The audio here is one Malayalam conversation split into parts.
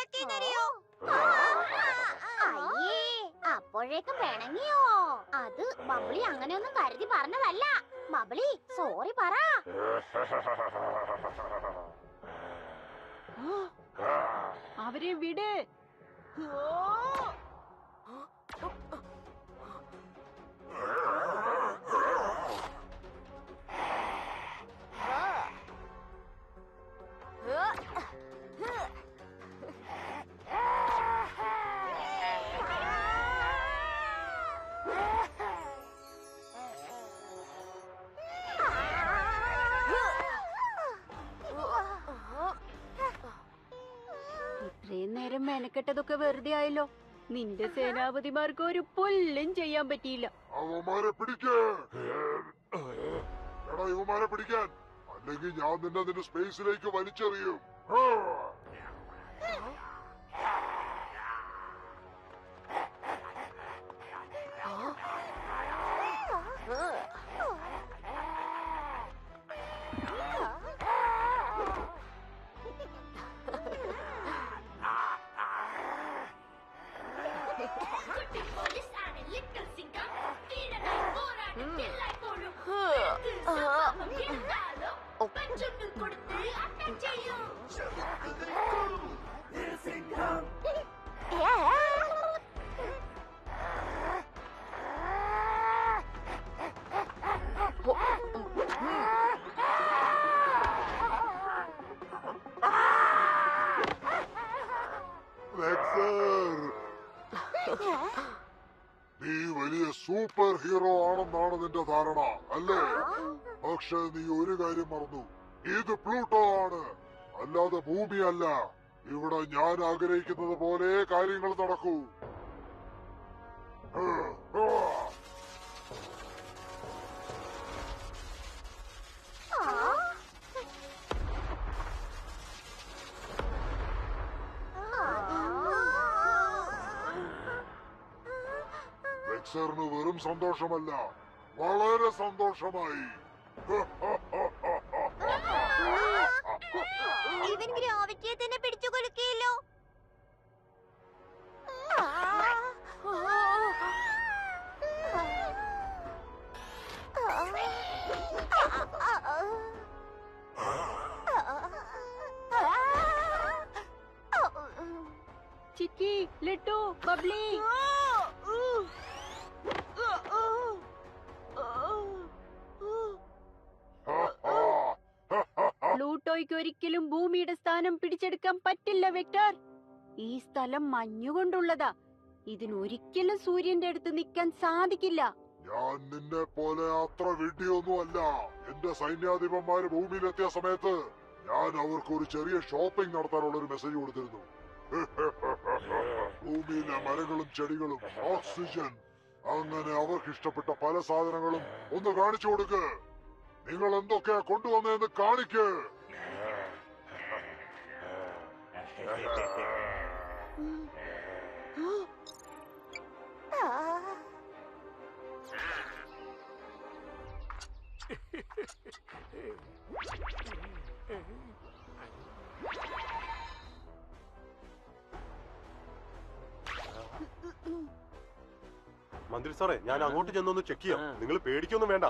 പറ്റിയെന്നറിയോ? അയ്യേ, അപ്പോഴേക്കും പിണങ്ങിയോ? അത് ബബ്ലി അങ്ങനെയൊന്നും കരുതി പറഞ്ഞതല്ല. ബബ്ലി സോറി പറ. അവരെ വിട്. ഇത്രയും നേരം മെനക്കെട്ടതൊക്കെ വെറുതെ ആയല്ലോ. നിന്റെ സേനാപതിമാർക്ക് ഒരു പുല്ലും ചെയ്യാൻ പറ്റിയില്ല. അവന്മാരെ പിടിക്കേ, എടാ ഇവന്മാരെ പിടിക്കാൻ, അല്ലെങ്കിൽ ഞാൻ നിന്റെ സ്പേസിലേക്ക് വലിച്ചെറിയും. നീ വലിയ സൂപ്പർ ഹീറോ ആണെന്നാണ് നിന്റെ ധാരണ അല്ലേ? പക്ഷെ നീ ഒരു കാര്യം മറന്നു. ഇത് പ്ലൂട്ടോ ആണ്, അല്ലാതെ ഭൂമിയല്ല. ഇവിടെ ഞാൻ ആഗ്രഹിക്കുന്നത് പോലെ കാര്യങ്ങൾ നടക്കൂ. വെക്സറിന് വെറും സന്തോഷമല്ല, വളരെ സന്തോഷമായി. ഇവൻ ഗ്രാവിറ്റിയെ തന്നെ പിടിച്ചു കൊടുക്കിയല്ലോ. ചിക്കി, ലിട്ടു, ബബ്ലി. പ്ലൂട്ടോയ്ക്ക് ഒരിക്കലും ഭൂമിയുടെ സ്ഥാനം പിടിച്ചെടുക്കാൻ പറ്റില്ല വെക്ടർ. ഈ സ്ഥലം മഞ്ഞുകൊണ്ടുള്ളതാ. ഇതിനൊരിക്കലും സൂര്യന്റെ അടുത്ത് നിൽക്കാൻ സാധിക്കില്ല. ഞാൻ നിന്നെ പോലെ അത്ര വിഡ്ഢിയൊന്നുമല്ല. എന്റെ സൈന്യാധിപന്മാര് ഭൂമിയിലെത്തിയ സമയത്ത് ഞാൻ അവർക്ക് ഒരു ചെറിയ ഷോപ്പിംഗ് നടത്താനുള്ള ഒരു മെസ്സേജ് കൊടുത്തിരുന്നു. ഭൂമിയിലെ മരങ്ങളും ചെടികളും ഓക്സിജൻ, അങ്ങനെ അവർക്ക് ഇഷ്ടപ്പെട്ട പല സാധനങ്ങളും ഒന്ന് കാണിച്ചു കൊടുക്ക്. നിങ്ങൾ എന്തൊക്കെയാ കൊണ്ടുവന്നതെന്ന് കാണിക്ക്. മന്ത്രി സാറേ, ഞാൻ അങ്ങോട്ട് ചെന്നൊന്ന് ചെക്ക് ചെയ്യാം. നിങ്ങൾ പേടിക്കൊന്നും വേണ്ട.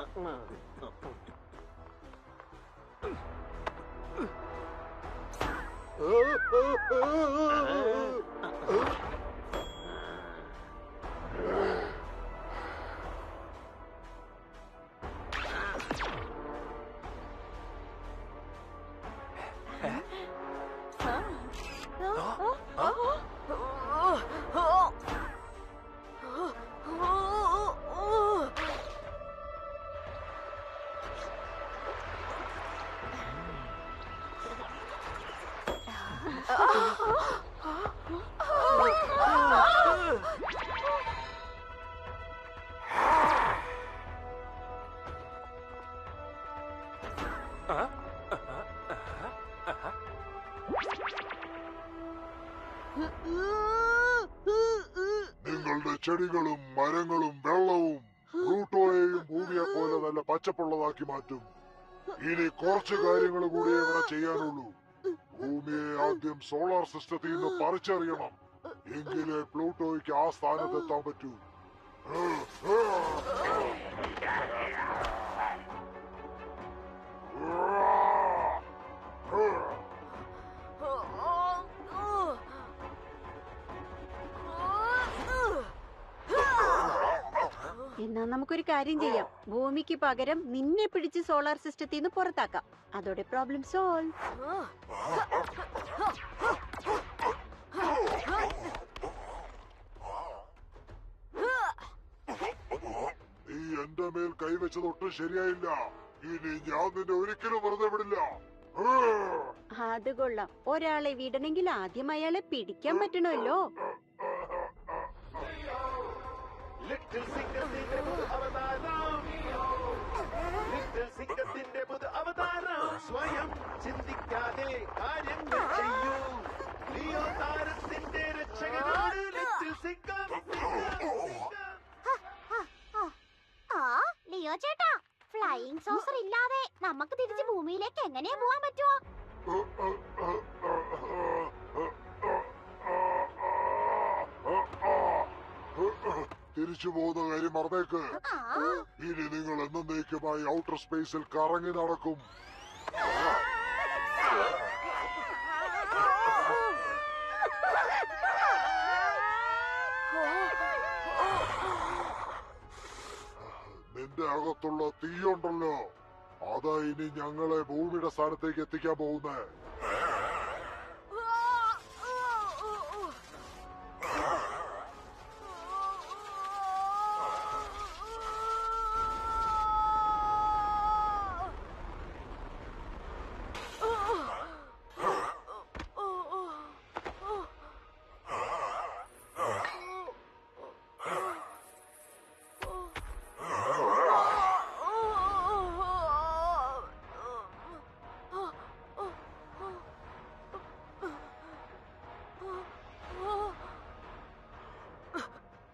നിങ്ങളുടെ ചെടികളും മരങ്ങളും വെള്ളവും പ്ലൂട്ടോയെയും ഭൂമിയെ പോലെ നല്ല പച്ചപ്പുള്ളതാക്കി മാറ്റും. ഇനി കുറച്ച് കാര്യങ്ങൾ കൂടി ഇവിടെ ചെയ്യാനുള്ളൂ. ഭൂമിയെ ആദ്യം സോളാർ സിസ്റ്റത്തിൽ നിന്ന് പറിച്ചറിയണം. എങ്കിലേ പ്ലൂട്ടോയ്ക്ക് ആ സ്ഥാനത്തെത്താൻ പറ്റൂ. എന്നാ നമുക്കൊരു കാര്യം ചെയ്യാം. ഭൂമിക്ക് പകരം നിന്നെ പിടിച്ച് സോളാർ സിസ്റ്റത്തിൽ നിന്ന് പുറത്താക്കാം. അതോടെ പ്രോബ്ലം സോൾവ്. നീ എന്റെ മേൽ കൈവച്ചതൊട്ടും ശരിയായില്ല. ഇനി ഞാൻ നിന്നെ ഒരിക്കലും വെറുതെ വിടില്ല. അത് കൊള്ളാം. ഒരാളെ വിടണമെങ്കിൽ ആദ്യം അയാളെ പിടിക്കാൻ പറ്റണമല്ലോ. ലിറ്റിൽ സിംഗത്തിന്റെ പുതു അവതാരം. സ്വയം ചിന്തിക്കാതെ കാര്യങ്ങൾ ചെയ്യൂ. ലിയോ താരത്തിന്റെ രക്ഷകനാണ് ലിറ്റിൽ സിംഗം. ആ ലിയോ ചേട്ടാ, ഫ്ലൈയിങ് സോസർ ഇല്ലാതെ നമുക്ക് തിരിച്ച് ഭൂമിയിലേക്ക് എങ്ങനെയാ പോവാൻ പറ്റുമോ? തിരിച്ചു പോകുന്ന കാര്യം മറന്നേക്ക്. ഇനി നിങ്ങൾ എന്നേക്കുമായി ഔട്ടർ സ്പേസിൽ കറങ്ങി നടക്കും. നിന്റെ അകത്തുള്ള തീയുണ്ടല്ലോ, അതാ ഇനി ഞങ്ങളെ ഭൂമിയുടെ സ്ഥാനത്തേക്ക് എത്തിക്കാൻ പോകുന്നേ.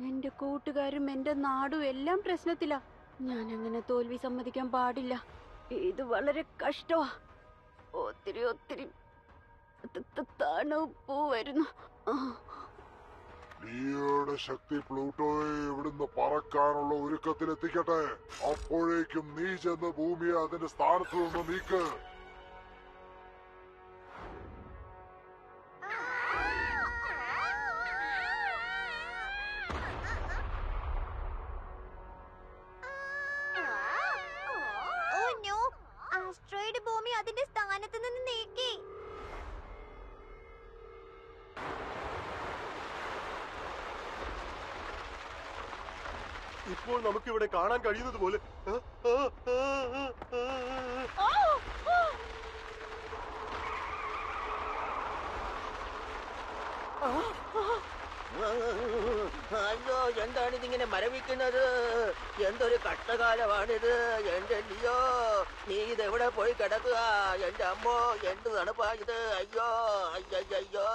എന്റെ കൂട്ടുകാരും എന്റെ നാടും എല്ലാം പ്രശ്നത്തിലാ. ഞാൻ അങ്ങനെ തോൽവി സമ്മതിക്കാൻ പാടില്ല. ഇത് വളരെ കഷ്ടമാ. ഒത്തിരി ഒത്തിരി തണുപ്പ് വരുന്നു. ലിയോയുടെ ശക്തി പ്ലൂട്ടോയെ ഇവിടുന്ന് പറക്കാനുള്ള ഒരുക്കത്തിലെത്തിക്കട്ടെ. അപ്പോഴേക്കും നീ ചെന്ന് ഭൂമിയെ അതിന്റെ സ്ഥാനത്ത് നിന്ന് നീക്ക്. ആസ്ട്രോയിഡ് ഭൂമി അതിന്റെ സ്ഥാനത്ത് നിന്ന് നീക്കി. ഇപ്പോൾ നമുക്ക് ഇവിടെ കാണാൻ കഴിയുന്നത് പോലെ അയ്യോ, എന്താണ് ഇതിങ്ങനെ മരവിക്കുന്നത്? എന്തൊരു കഷ്ടകാലമാണിത്. എന്റെ ലിയോ, നീ ഇതെവിടെ പോയി കിടക്കുക? എന്റെ അമ്മോ, എന്ത് തണുപ്പാ ഇത്. അയ്യോ, അയ്യോ.